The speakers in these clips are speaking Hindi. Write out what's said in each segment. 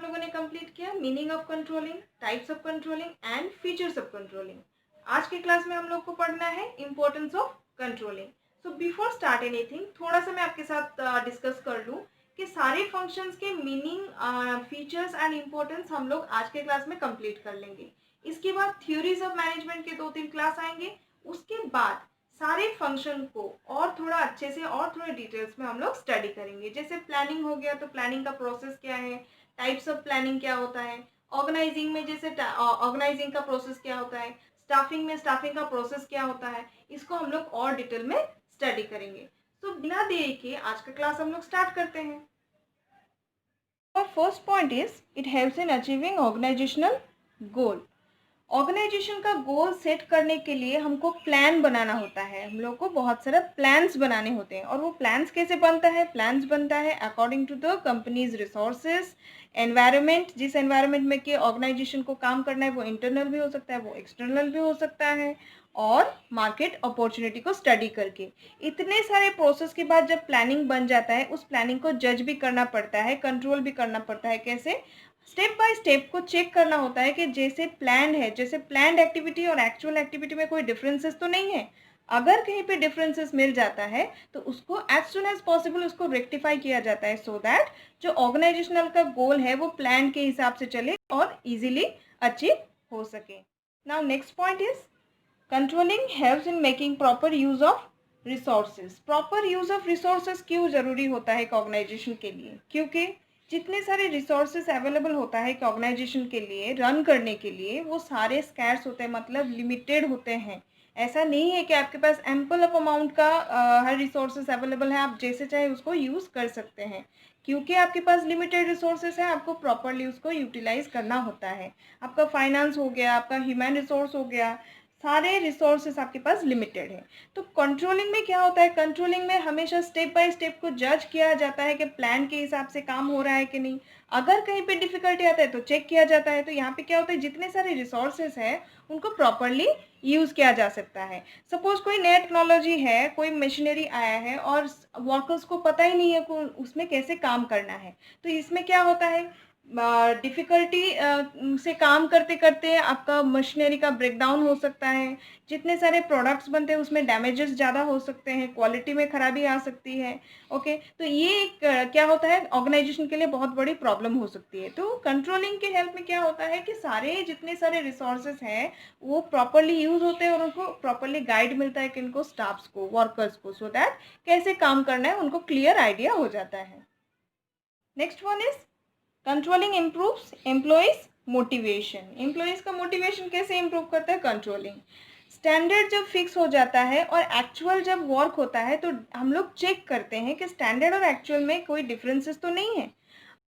हम लोगों ने कंप्लीट किया meaning of controlling, types of controlling and features of controlling. आज के क्लास में हम लोग को पढ़ना है importance of controlling. So before start anything थोड़ा सा मैं आपके साथ डिस्कस कर लूँ कि सारे फंक्शंस के मीनिंग, फीचर्स एंड इम्पोर्टेंस हम लोग आज के क्लास में कंप्लीट कर लेंगे। इसके बाद थ्योरीज ऑफ मैनेजमेंट के 2-3 क्लास आएंगे। उसके बाद सारे फंक्शन को और थोड़ा अच्छे से और थोड़े डिटेल्स में हम लोग स्टडी करेंगे। जैसे प्लानिंग हो गया तो प्लानिंग का प्रोसेस क्या है, टाइप्स ऑफ प्लानिंग क्या होता है, ऑर्गेनाइजिंग में जैसे ऑर्गेनाइजिंग का प्रोसेस क्या होता है, स्टाफिंग में स्टाफिंग का प्रोसेस क्या होता है, इसको हम लोग और डिटेल में स्टडी करेंगे। तो बिना देरी के आज का क्लास हम लोग स्टार्ट करते हैं। और first point is it helps in achieving organisational goal. Organisation का गोल सेट करने के लिए हमको प्लान बनाना होता है। हम लोग को बहुत सारे प्लान्स बनाने होते हैं। और वो प्लान्स कैसे बनता है? प्लान्स बनता है according to the companies resources, environment. जिस एनवायरनमेंट में कि ऑर्गेनाइजेशन को काम करना है वो इंटरनल भी हो सकता है, वो एक्सटर्नल भी हो सकता है, और मार्केट अपॉर्चुनिटी को स्टडी करके। इतने सारे प्रोसेस के बाद जब प्लानिंग बन जाता है, उस प्लानिंग को जज भी करना पड़ता है, कंट्रोल भी करना पड़ता है। कैसे? स्टेप बाय स्टेप को चेक करना होता है कि जैसे प्लान है, जैसे प्लान्ड एक्टिविटी और एक्चुअल एक्टिविटी में कोई डिफरेंसेस तो नहीं है। अगर कहीं पे डिफरेंसेस मिल जाता है तो उसको एज सुन एज पॉसिबल उसको रेक्टिफाई किया जाता है, सो दैट जो ऑर्गेनाइजेशनल का गोल है वो प्लान के हिसाब से चले और इजीली अचीव हो सके। Now next point is controlling helps in making proper use of resources. Proper use of resources क्यों ज़रूरी होता है एक ऑर्गेनाइजेशन के लिए? क्योंकि जितने सारे रिसोर्सेज अवेलेबल होता है एक ऑर्गेनाइजेशन के लिए रन करने के लिए, वो सारे स्कैर्स होते हैं, मतलब लिमिटेड होते हैं। ऐसा नहीं है कि आपके पास एम्पल ऑफ अमाउंट का हर रिसोर्सेज अवेलेबल है, आप जैसे चाहे उसको यूज़ कर सकते हैं। क्योंकि आपके पास लिमिटेड रिसोर्सेज है, आपको प्रॉपरली उसको यूटिलाइज करना होता है। आपका फाइनेंस हो गया, आपका ह्यूमन रिसोर्स हो गया, सारे रिसोर्सेस आपके पास लिमिटेड है। तो कंट्रोलिंग में क्या होता है? कंट्रोलिंग में हमेशा स्टेप बाय स्टेप को जज किया जाता है कि प्लान के हिसाब से काम हो रहा है कि नहीं। अगर कहीं पे डिफिकल्टी आता है तो चेक किया जाता है। तो यहाँ पे क्या होता है, जितने सारे रिसोर्सेस है उनको प्रॉपरली यूज़ किया जा सकता है। सपोज कोई नया टेक्नोलॉजी है, कोई मशीनरी आया है और वर्कर्स को पता ही नहीं है कि उसमें कैसे काम करना है। तो इसमें क्या होता है, डिफ़िकल्टी से काम करते करते आपका मशीनरी का ब्रेकडाउन हो सकता है। जितने सारे प्रोडक्ट्स बनते हैं उसमें डैमेजेस ज़्यादा हो सकते हैं, क्वालिटी में खराबी आ सकती है। ओके, तो ये एक क्या होता है, ऑर्गेनाइजेशन के लिए बहुत बड़ी प्रॉब्लम हो सकती है। तो कंट्रोलिंग के हेल्प में क्या होता है कि सारे जितने सारे रिसोर्सेज हैं वो प्रॉपरली यूज़ होते हैं और उनको प्रॉपरली गाइड मिलता है कि इनको स्टाफ्स को, वर्कर्स को, सो दैट कैसे काम करना है उनको क्लियर आइडिया हो जाता है। Next one is controlling improves employees motivation. Employees का मोटिवेशन कैसे इम्प्रूव करता है? कंट्रोलिंग। स्टैंडर्ड जब फिक्स हो जाता है और एक्चुअल जब वर्क होता है तो हम लोग चेक करते हैं कि स्टैंडर्ड और एक्चुअल में कोई डिफरेंसेस तो नहीं है।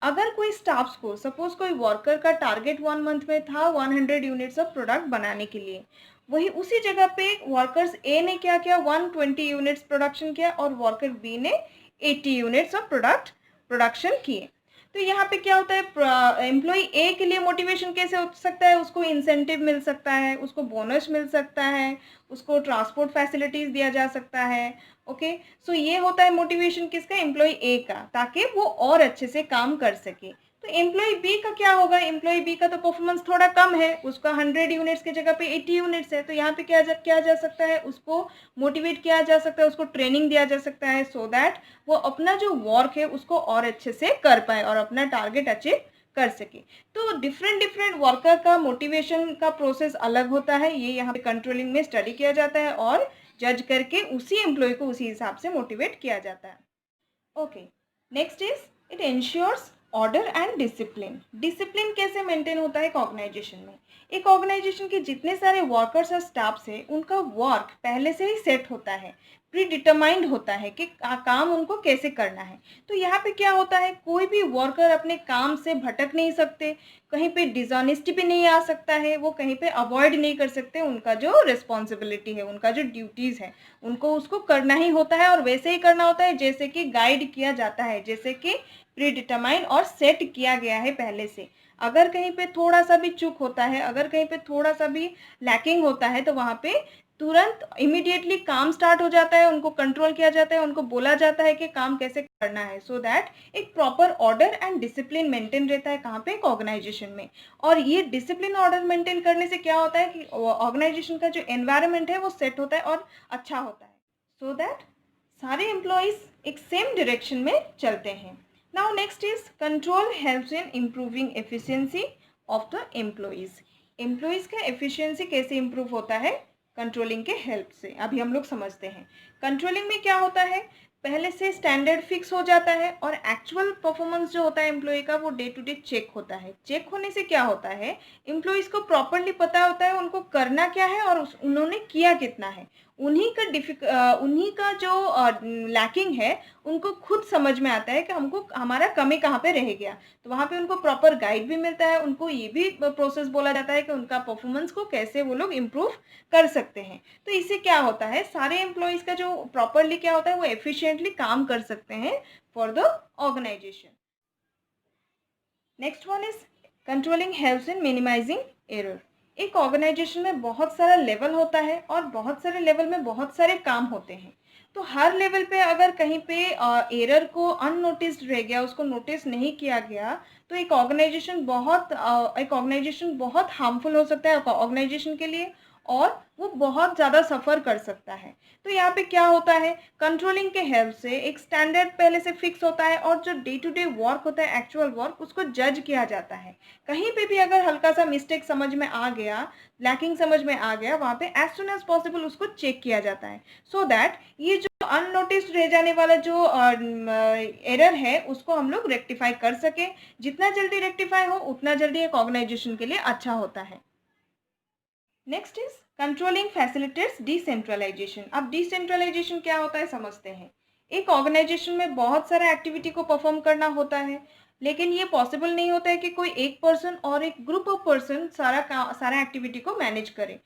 अगर कोई स्टाफ्स को, सपोज कोई वर्कर का टारगेट 1 मंथ में था 100 यूनिट्स ऑफ प्रोडक्ट बनाने के लिए, वही उसी जगह पे वर्कर्स ए ने क्या किया, 120 यूनिट्स प्रोडक्शन किया और वर्कर बी ने 80 यूनिट्स ऑफ प्रोडक्ट प्रोडक्शन किए। तो यहाँ पे क्या होता है, एम्प्लॉय ए के लिए मोटिवेशन कैसे हो सकता है? उसको इंसेंटिव मिल सकता है, उसको बोनस मिल सकता है, उसको ट्रांसपोर्ट फैसिलिटीज दिया जा सकता है। ओके, सो ये होता है मोटिवेशन किसका? एम्प्लॉय ए का, ताकि वो और अच्छे से काम कर सके। तो एम्प्लॉय बी का क्या होगा? एम्प्लॉय बी का तो परफॉर्मेंस थोड़ा कम है, उसका 100 यूनिट्स की जगह पे 80 यूनिट्स है। तो यहाँ पे क्या जा सकता है, उसको मोटिवेट किया जा सकता है, उसको ट्रेनिंग दिया जा सकता है, सो दैट वो अपना जो वर्क है उसको और अच्छे से कर पाए और अपना टारगेट अचीव कर सके। तो डिफरेंट डिफरेंट वर्कर का मोटिवेशन का प्रोसेस अलग होता है, ये यहाँ पे कंट्रोलिंग में स्टडी किया जाता है और जज करके उसी एम्प्लॉय को उसी हिसाब से मोटिवेट किया जाता है। Okay, next is it ensures order and discipline. Discipline कैसे मेंटेन होता है एक ऑर्गेनाइजेशन में? एक ऑर्गेनाइजेशन के जितने सारे वर्कर्स और स्टाफ्स हैं उनका वर्क पहले से ही सेट होता है, प्री डिटरमाइंड होता है कि काम उनको कैसे करना है। तो यहाँ पे क्या होता है, कोई भी वर्कर अपने काम से भटक नहीं सकते, कहीं पे डिसऑनेस्टी भी नहीं आ सकता है, वो कहीं पे अवॉइड नहीं कर सकते। उनका जो रिस्पॉन्सिबिलिटी है, उनका जो ड्यूटीज़ है, उनको उसको करना ही होता है और वैसे ही करना होता है जैसे कि गाइड किया जाता है, जैसे कि प्री डिटरमाइन और सेट किया गया है पहले से। अगर कहीं पे थोड़ा सा भी चूक होता है, अगर कहीं पे थोड़ा सा भी लैकिंग होता है, तो वहाँ पे तुरंत इमीडिएटली काम स्टार्ट हो जाता है, उनको कंट्रोल किया जाता है, उनको बोला जाता है कि काम कैसे करना है, सो दैट एक proper order and discipline maintain रहता है कहाँ पे, एक ऑर्गेनाइजेशन में। और ये डिसिप्लिन ऑर्डर मेंटेन करने से क्या होता है कि ऑर्गेनाइजेशन का जो एनवायरनमेंट है वो सेट होता है और अच्छा होता है, सो दैट सारे एम्प्लॉयज़ एक सेम डायरेक्शन में चलते हैं। Now next is control helps in improving efficiency of the employees. Employees का एफिशिएंसी कैसे इम्प्रूव होता है, कंट्रोलिंग के हेल्प से। अभी हम लोग समझते हैं कंट्रोलिंग में क्या होता है। पहले से स्टैंडर्ड फिक्स हो जाता है और एक्चुअल परफॉर्मेंस जो होता है एम्प्लॉय का वो डे टू डे चेक होता है। चेक होने से क्या होता है, एम्प्लॉयज़ को प्रॉपरली पता होता है उनको करना क्या है और उन्होंने किया कितना है। उन्हीं का जो लैकिंग है उनको खुद समझ में आता है कि हमको हमारा कमी कहाँ पे रह गया, तो वहाँ पे उनको प्रॉपर गाइड भी मिलता है। उनको ये भी प्रोसेस बोला जाता है कि उनका परफॉर्मेंस को कैसे वो लोग इम्प्रूव कर सकते हैं। तो इससे क्या होता है, सारे एम्प्लॉयज़ का जो प्रॉपरली क्या होता है वो एफिशिएंटली काम कर सकते हैं for the organisation. Next one is controlling helps in minimising error. एक ऑर्गेनाइजेशन में बहुत सारा लेवल होता है और बहुत सारे लेवल में बहुत सारे काम होते हैं। तो हर लेवल पे अगर कहीं पे एरर को अननोटिस्ड रह गया, उसको नोटिस नहीं किया गया, तो एक ऑर्गेनाइजेशन बहुत हार्मफुल हो सकता है ऑर्गेनाइजेशन के लिए, और वो बहुत ज़्यादा सफ़र कर सकता है। तो यहाँ पे क्या होता है, कंट्रोलिंग के हेल्प से एक स्टैंडर्ड पहले से फिक्स होता है और जो डे टू डे वर्क होता है, एक्चुअल वर्क, उसको जज किया जाता है। कहीं पे भी अगर हल्का सा मिस्टेक समझ में आ गया, लैकिंग समझ में आ गया, वहाँ पे एज सुन एज पॉसिबल उसको चेक किया जाता है, सो दैट ये जो अननोटिस्ड रह जाने वाला जो एरर है उसको हम लोग रेक्टिफाई कर सके। जितना जल्दी रेक्टिफाई हो उतना जल्दी एक ऑर्गेनाइजेशन के लिए अच्छा होता है। Next is controlling facilitates decentralisation. अब डिसेंट्रलाइजेशन क्या होता है समझते हैं। एक ऑर्गेनाइजेशन में बहुत सारा एक्टिविटी को परफॉर्म करना होता है, लेकिन ये पॉसिबल नहीं होता है कि कोई एक पर्सन और एक ग्रुप ऑफ पर्सन सारा एक्टिविटी को मैनेज करे।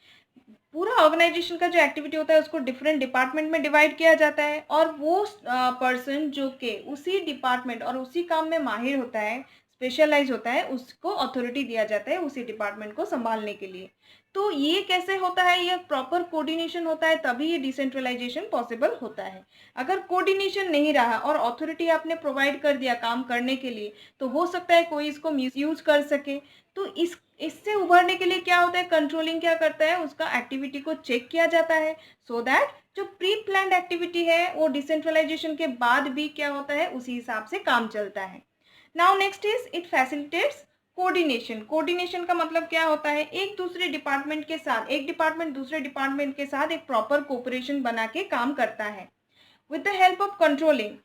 पूरा ऑर्गेनाइजेशन का जो एक्टिविटी होता है उसको डिफरेंट डिपार्टमेंट में डिवाइड किया जाता है, और वो पर्सन जो कि उसी डिपार्टमेंट और उसी काम में माहिर होता है, स्पेशलाइज होता है, उसको अथॉरिटी दिया जाता है उसी डिपार्टमेंट को संभालने के लिए। तो ये कैसे होता है, ये प्रॉपर कोऑर्डिनेशन होता है तभी ये डिसेंट्रलाइजेशन पॉसिबल होता है। अगर कोऑर्डिनेशन नहीं रहा और अथॉरिटी आपने प्रोवाइड कर दिया काम करने के लिए, तो हो सकता है कोई इसको मिसयूज कर सके। तो इससे उभरने के लिए क्या होता है, कंट्रोलिंग क्या करता है, उसका एक्टिविटी को चेक किया जाता है, सो दैट जो प्री प्लान्ड एक्टिविटी है वो डिसेंट्रलाइजेशन के बाद भी क्या होता है उसी हिसाब से काम चलता है। Now next is it facilitates coordination. Coordination का मतलब क्या होता है, एक दूसरे डिपार्टमेंट के साथ, एक डिपार्टमेंट दूसरे डिपार्टमेंट के साथ एक प्रॉपर कोऑपरेशन बना के काम करता है। With the help of controlling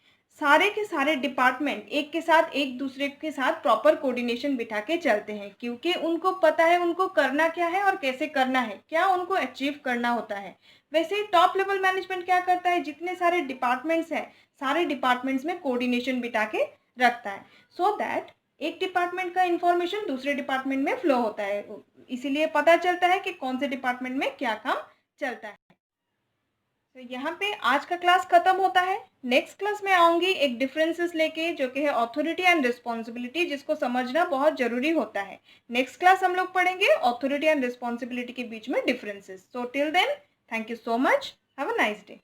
सारे के सारे डिपार्टमेंट एक दूसरे के साथ प्रॉपर कोऑर्डिनेशन बिठा के चलते हैं, क्योंकि उनको पता है उनको करना क्या है और कैसे करना है, क्या उनको अचीव करना होता है। वैसे ही टॉप लेवल मैनेजमेंट क्या करता है, जितने सारे डिपार्टमेंट्स हैं सारे डिपार्टमेंट्स में कोऑर्डिनेशन बिठा के रखता है, सो दैट एक डिपार्टमेंट का इंफॉर्मेशन दूसरे डिपार्टमेंट में फ्लो होता है, इसीलिए पता चलता है कि कौन से डिपार्टमेंट में क्या काम चलता है। तो यहाँ पे आज का क्लास खत्म होता है। नेक्स्ट क्लास में आऊँगी एक डिफरेंसेस लेके, जो कि है अथॉरिटी एंड रिस्पॉन्सिबिलिटी, जिसको समझना बहुत ज़रूरी होता है। नेक्स्ट क्लास हम लोग पढ़ेंगे अथॉरिटी एंड रिस्पॉन्सिबिलिटी के बीच में differences. So till then, thank you so much, have a nice day.